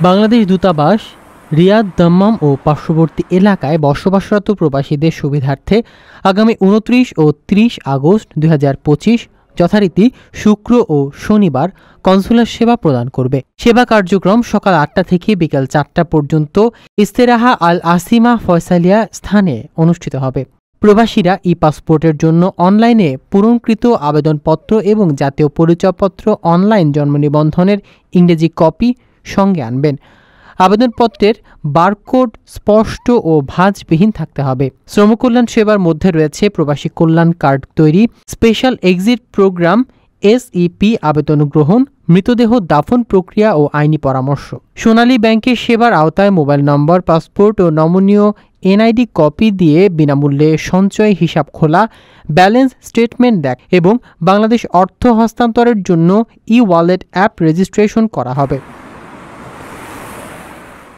বাংলাদেশ দূতাবাস রিয়াদ, দাম্মাম ও পার্শ্ববর্তী এলাকায় বসবাসরত প্রবাসীদের সুবিধার্থে আগামী ২৯ ও ৩০ আগস্ট ২০২৫ যথারীতি শুক্র ও শনিবার কনসুলার সেবা প্রদান করবে। সেবা কার্যক্রম সকাল ৮টা থেকে বিকাল ৪টা পর্যন্ত ইস্তেরাহা আল আসিমা ফয়সালিয়া স্থানে অনুষ্ঠিত হবে। প্রবাসীরা ই পাসপোর্টের জন্য অনলাইনে পূরণকৃত আবেদনপত্র এবং জাতীয় পরিচয়পত্র, অনলাইন জন্ম নিবন্ধনের ইংরেজি কপি সঙ্গে আনবেন। আবেদনপত্রের বারকোড স্পষ্ট ও ভাঁজবিহীন থাকতে হবে। শ্রমকল্যাণ সেবার মধ্যে রয়েছে প্রবাসী কল্যাণ কার্ড তৈরি, স্পেশাল এক্সিট প্রোগ্রাম, SEP আবেদন গ্রহণ, মৃতদেহ দাফন প্রক্রিয়া ও আইনি পরামর্শ। সোনালী ব্যাংকের সেবার আওতায় মোবাইল নম্বর, পাসপোর্ট ও নমনীয় NID কপি দিয়ে বিনামূল্যে সঞ্চয় হিসাব খোলা, ব্যালেন্স স্টেটমেন্ট দেখ এবং বাংলাদেশ অর্থ হস্তান্তরের জন্য ই-ওয়ালেট অ্যাপ রেজিস্ট্রেশন করা হবে।